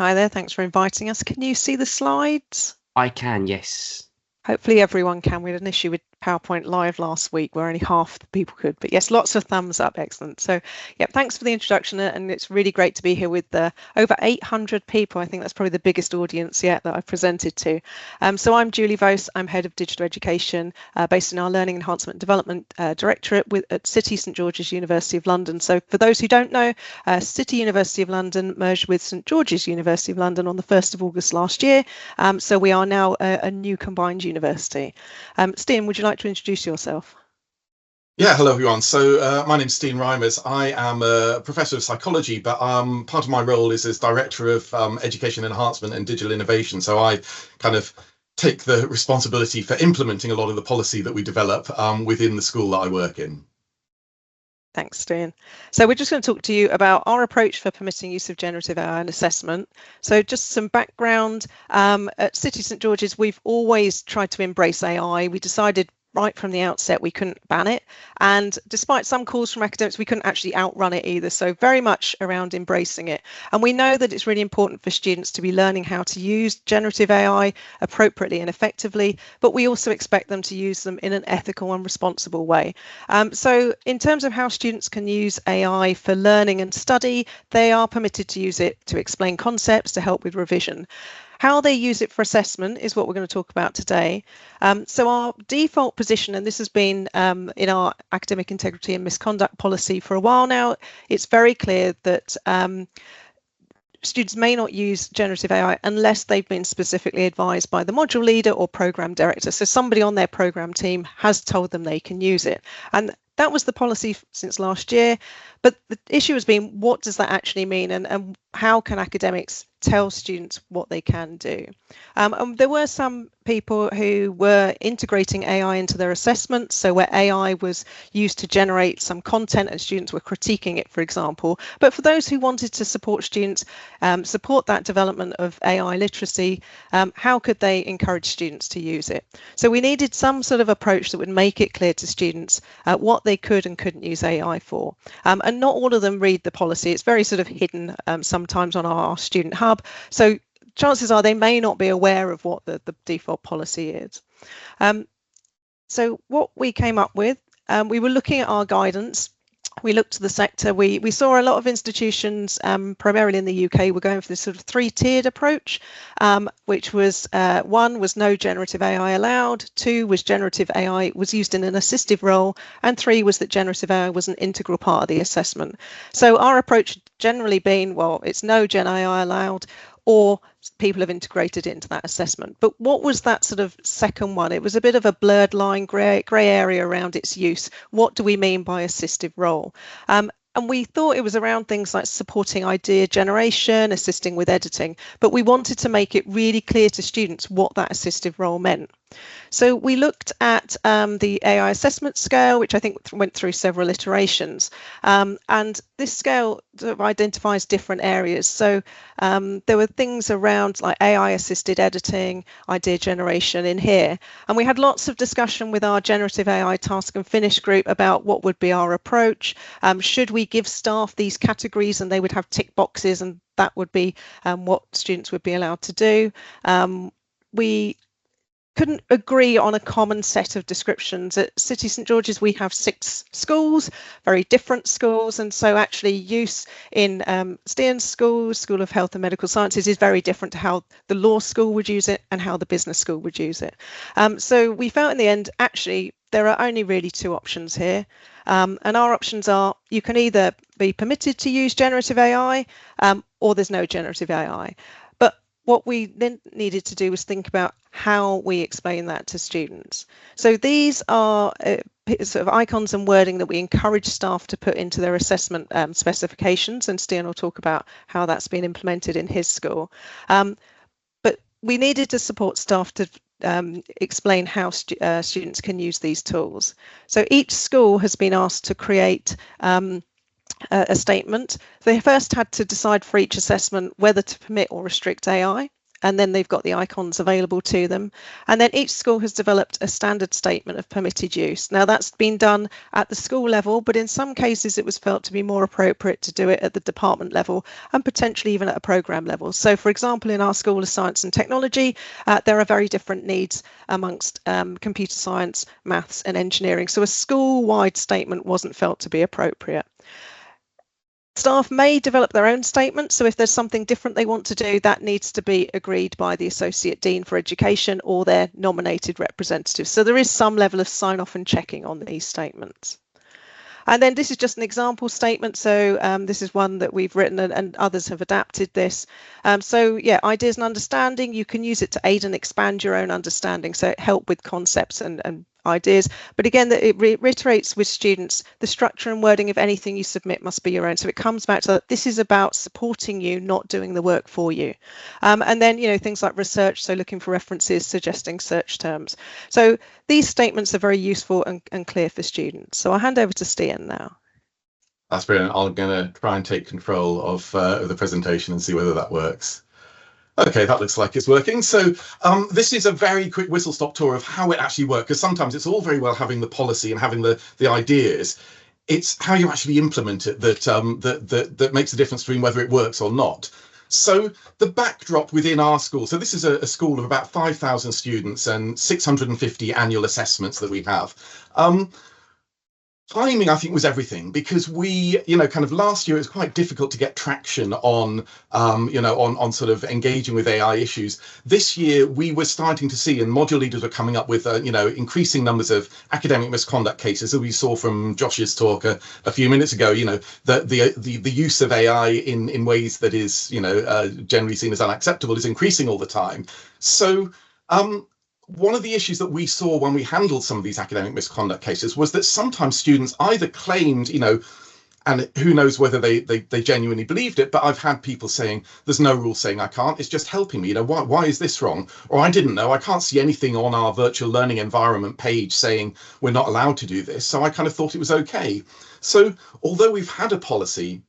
Hi there, thanks for inviting us. Can you see the slides? I can, yes. Hopefully everyone can. We had an issue with PowerPoint Live last week where only half the people could, but yes, lots of thumbs up, excellent. So yeah, thanks for the introduction, and it's really great to be here with over 800 people. I think that's probably the biggest audience yet that I've presented to. So I'm Julie Vos, I'm Head of Digital Education based in our Learning Enhancement Development Directorate at City St George's University of London. So for those who don't know, City University of London merged with St George's University of London on the 1st of August last year. So we are now a new combined university. Stian, would you like to introduce yourself? Yeah, hello everyone. So my name's Steen Reimers. I am a professor of psychology, but part of my role is as Director of Education Enhancement and Digital Innovation. So I kind of take the responsibility for implementing a lot of the policy that we develop within the school that I work in. Thanks, Stian. So we're just going to talk to you about our approach for permitting use of generative AI in assessment. So just some background. At City St George's, we've always tried to embrace AI. We decided right from the outset we couldn't ban it, and despite some calls from academics, we couldn't actually outrun it either. So very much around embracing it. And we know that it's really important for students to be learning how to use generative AI appropriately and effectively, but we also expect them to use them in an ethical and responsible way. So in terms of how students can use AI for learning and study, they are permitted to use it to explain concepts, to help with revision. How they use it for assessment is what we're going to talk about today. So our default position, and this has been in our academic integrity and misconduct policy for a while now, it's very clear that students may not use generative AI unless they've been specifically advised by the module leader or program director. So somebody on their program team has told them they can use it. And that was the policy since last year. But the issue has been, what does that actually mean, and how can academics tell students what they can do? And there were some people who were integrating AI into their assessments, so where AI was used to generate some content and students were critiquing it, for example. But for those who wanted to support students, support that development of AI literacy, how could they encourage students to use it? So we needed some sort of approach that would make it clear to students what they could and couldn't use AI for. And not all of them read the policy. It's very sort of hidden sometimes on our student hub. So chances are they may not be aware of what the default policy is. So what we came up with, we were looking at our guidance. We looked to the sector. We saw a lot of institutions, primarily in the UK, were going for this sort of three-tiered approach, which was one was no generative AI allowed, two was generative AI was used in an assistive role, and three was that generative AI was an integral part of the assessment. So our approach generally been, well, it's no Gen AI allowed, or people have integrated it into that assessment. But what was that sort of second one? It was a bit of a blurred line, grey area around its use. What do we mean by assistive role? And we thought it was around things like supporting idea generation, assisting with editing, but we wanted to make it really clear to students what that assistive role meant. So we looked at the AI assessment scale, which I think went through several iterations. And this scale sort of identifies different areas. So there were things around like AI assisted editing, idea generation in here. And we had lots of discussion with our generative AI task and finish group about what would be our approach. Should we give staff these categories and they would have tick boxes, and that would be what students would be allowed to do. We couldn't agree on a common set of descriptions. At City St George's, we have 6 schools, very different schools, and so actually use in Stian's school, School of Health and Medical Sciences, is very different to how the law school would use it and how the business school would use it. So we felt in the end, actually, there are only really 2 options here. And our options are, you can either be permitted to use generative AI or there's no generative AI. What we then needed to do was think about how we explain that to students. So these are sort of icons and wording that we encourage staff to put into their assessment specifications, and Stian will talk about how that's been implemented in his school. But we needed to support staff to explain how students can use these tools. So each school has been asked to create a statement. They first had to decide for each assessment whether to permit or restrict AI. and then they've got the icons available to them. And then each school has developed a standard statement of permitted use. Now that's been done at the school level, but in some cases it was felt to be more appropriate to do it at the department level and potentially even at a programme level. So for example, in our School of Science and Technology, there are very different needs amongst computer science, maths and engineering. So a school-wide statement wasn't felt to be appropriate. Staff may develop their own statement, so if there's something different they want to do, that needs to be agreed by the Associate Dean for Education or their nominated representative. So there is some level of sign-off and checking on these statements. And then this is just an example statement. So this is one that we've written and others have adapted this. So yeah, ideas and understanding, you can use it to aid and expand your own understanding. So help with concepts and ideas. But again, that it reiterates with students, the structure and wording of anything you submit must be your own. So it comes back to that this is about supporting you, not doing the work for you. And then, you know, things like research, so looking for references, suggesting search terms. So these statements are very useful and clear for students. So I'll hand over to Stian now. That's brilliant. I'm going to try and take control of the presentation and see whether that works. Okay, that looks like it's working. So this is a very quick whistle-stop tour of how it actually works, because sometimes it's all very well having the policy and having the ideas. It's how you actually implement it that makes the difference between whether it works or not. So the backdrop within our school, so this is a school of about 5,000 students and 650 annual assessments that we have. Timing, I think, was everything, because we, you know, kind of last year it was quite difficult to get traction on, you know, on sort of engaging with AI issues. This year we were starting to see, and module leaders were coming up with, you know, increasing numbers of academic misconduct cases, that we saw from Josh's talk a few minutes ago. You know, the use of AI in ways that is, you know, generally seen as unacceptable is increasing all the time. So one of the issues that we saw when we handled some of these academic misconduct cases was that sometimes students either claimed, you know, and who knows whether they genuinely believed it, but I've had people saying, there's no rule saying I can't, it's just helping me, you know, why is this wrong? Or I didn't know, I can't see anything on our virtual learning environment page saying we're not allowed to do this, so I kind of thought it was okay. So although we've had a policy,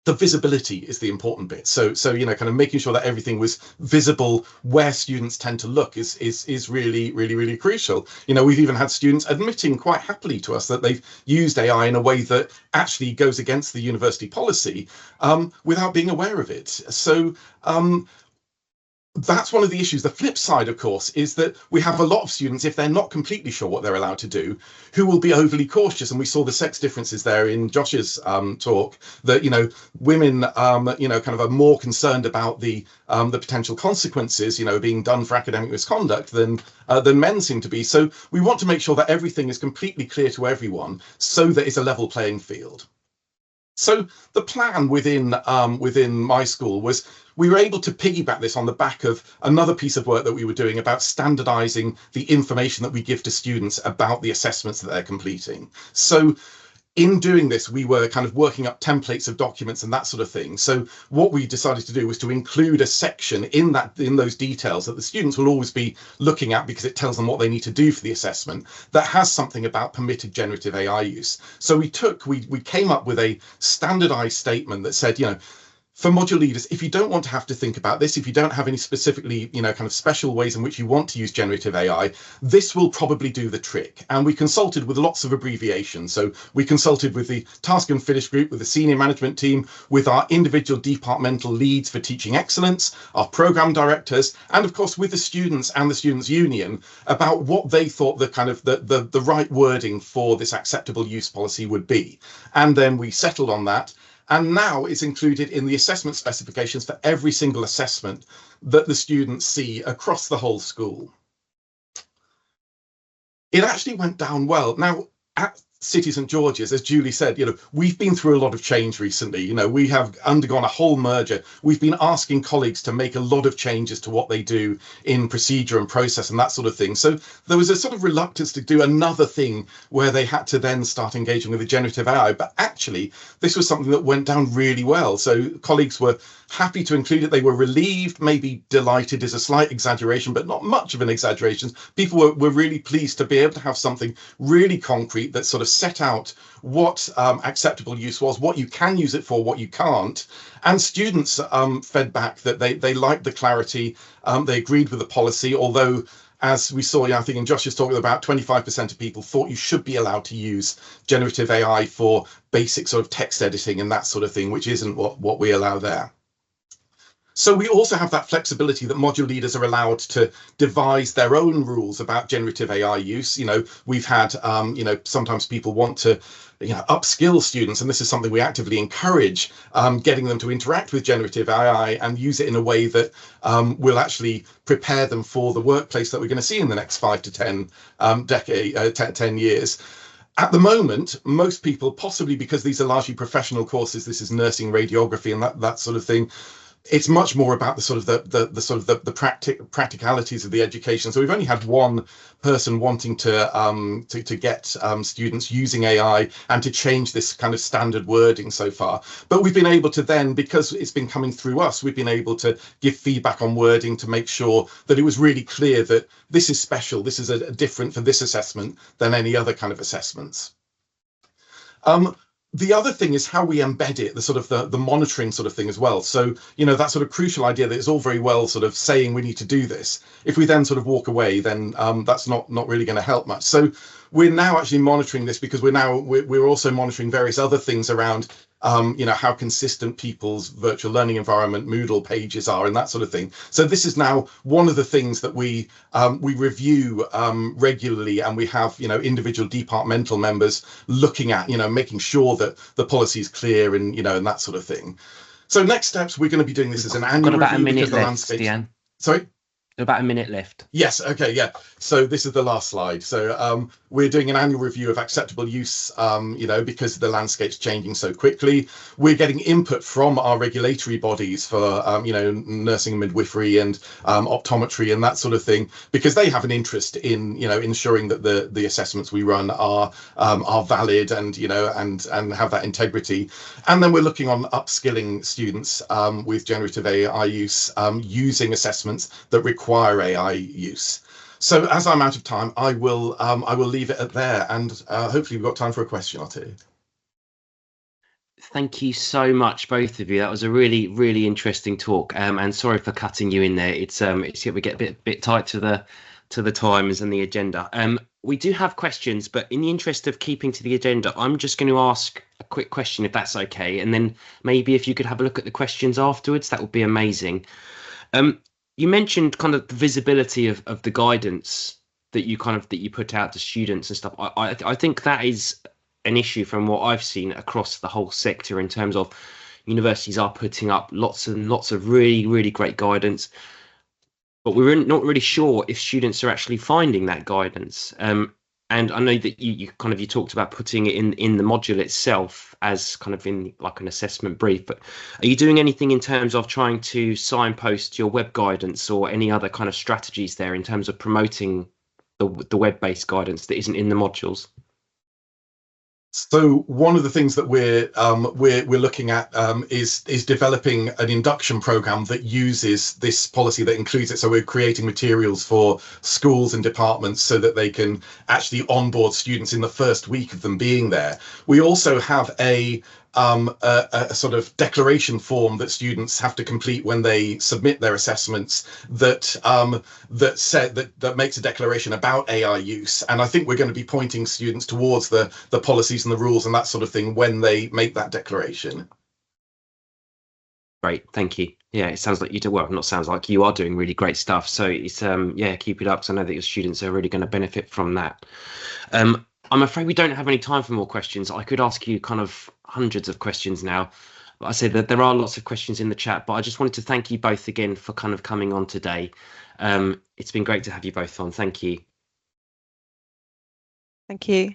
the visibility is the important bit. So you know, kind of making sure that everything was visible where students tend to look is really crucial. You know, we've even had students admitting quite happily to us that they've used AI in a way that actually goes against the university policy without being aware of it. So that's one of the issues. The flip side, of course, is that we have a lot of students, if they're not completely sure what they're allowed to do, who will be overly cautious. And we saw the sex differences there in Josh's talk, that, you know, women, you know, kind of are more concerned about the potential consequences, you know, being done for academic misconduct than men seem to be. So we want to make sure that everything is completely clear to everyone so that it's a level playing field. So the plan within my school was we were able to piggyback this on the back of another piece of work that we were doing about standardizing the information that we give to students about the assessments that they're completing. So in doing this, we were kind of working up templates of documents and that sort of thing. So what we decided to do was to include a section in those details that the students will always be looking at, because it tells them what they need to do for the assessment, that has something about permitted generative AI use. So we came up with a standardized statement that said, you know, for module leaders, if you don't want to have to think about this, if you don't have any specifically, you know, kind of special ways in which you want to use generative AI, this will probably do the trick. And we consulted with lots of abbreviations. So we consulted with the task and finish group, with the senior management team, with our individual departmental leads for teaching excellence, our program directors, and of course with the students and the students' union about what they thought the kind of the right wording for this acceptable use policy would be. And then we settled on that. And now it's included in the assessment specifications for every single assessment that the students see across the whole school. It actually went down well. Now, at City St George's, as Julie said, you know, we've been through a lot of change recently. You know, we have undergone a whole merger. We've been asking colleagues to make a lot of changes to what they do in procedure and process and that sort of thing. So there was a sort of reluctance to do another thing where they had to then start engaging with the generative AI. But actually, this was something that went down really well. So colleagues were happy to include it. They were relieved, maybe delighted is a slight exaggeration, but not much of an exaggeration. People were really pleased to be able to have something really concrete that sort of set out what acceptable use was, what you can use it for, what you can't. And students fed back that they liked the clarity, they agreed with the policy, although as we saw, I think in Josh's talk, about 25% of people thought you should be allowed to use generative AI for basic sort of text editing and that sort of thing, which isn't what we allow there. So we also have that flexibility that module leaders are allowed to devise their own rules about generative AI use. We've had, sometimes people want to, upskill students, and this is something we actively encourage, getting them to interact with generative AI and use it in a way that will actually prepare them for the workplace that we're going to see in the next 5 to 10 years. At the moment, most people, possibly because these are largely professional courses, this is nursing, radiography, and that sort of thing, it's much more about the sort of the practicalities of the education. So we've only had one person wanting to get students using AI and to change this kind of standard wording so far. But we've been able to then, because it's been coming through us, we've been able to give feedback on wording to make sure that it was really clear that this is special, this is a different for this assessment than any other kind of assessments. The other thing is how we embed it, the sort of the monitoring sort of thing as well. So, that sort of crucial idea that it's all very well sort of saying we need to do this. If we then sort of walk away, then that's not really going to help much. So we're now actually monitoring this because we're also monitoring various other things around, how consistent people's virtual learning environment, Moodle pages are and that sort of thing. So this is now one of the things that we review regularly, and we have, individual departmental members looking at, making sure that the policy is clear and, and that sort of thing. So next steps, we're going to be doing this as an annual review. Got about review a minute left, Stian. Sorry? About a minute left. Yes. Okay. Yeah. So this is the last slide. So we're doing an annual review of acceptable use, because the landscape's changing so quickly. We're getting input from our regulatory bodies for, nursing and midwifery and optometry and that sort of thing, because they have an interest in, ensuring that the assessments we run are valid and, and have that integrity. And then we're looking on upskilling students with generative AI use, using assessments that require AI use. So as I'm out of time, I will leave it at there, and hopefully we've got time for a question or two. Thank you so much, both of you. That was a really, really interesting talk. And sorry for cutting you in there. It's we get a bit tight to the times and the agenda. We do have questions, but in the interest of keeping to the agenda, I'm just going to ask a quick question, if that's okay, and then maybe if you could have a look at the questions afterwards, that would be amazing. You mentioned kind of the visibility of the guidance that you put out to students and stuff. I think that is an issue from what I've seen across the whole sector, in terms of universities are putting up lots and lots of really, really great guidance, but we're not really sure if students are actually finding that guidance. And I know that you talked about putting it in the module itself as kind of in like an assessment brief, but are you doing anything in terms of trying to signpost your web guidance or any other kind of strategies there in terms of promoting the web-based guidance that isn't in the modules? So one of the things that we're looking at is developing an induction program that uses this policy, that includes it. So we're creating materials for schools and departments so that they can actually onboard students in the first week of them being there. We also have a sort of declaration form that students have to complete when they submit their assessments that makes a declaration about AI use. And I think we're going to be pointing students towards the policies and the rules and that sort of thing when they make that declaration. Great, thank you. Yeah, it sounds like you do, well, not sounds like, you are doing really great stuff. So it's keep it up, because I know that your students are really going to benefit from that. I'm afraid we don't have any time for more questions. I could ask you kind of hundreds of questions now. But I say that there are lots of questions in the chat, but I just wanted to thank you both again for kind of coming on today. It's been great to have you both on. Thank you. Thank you.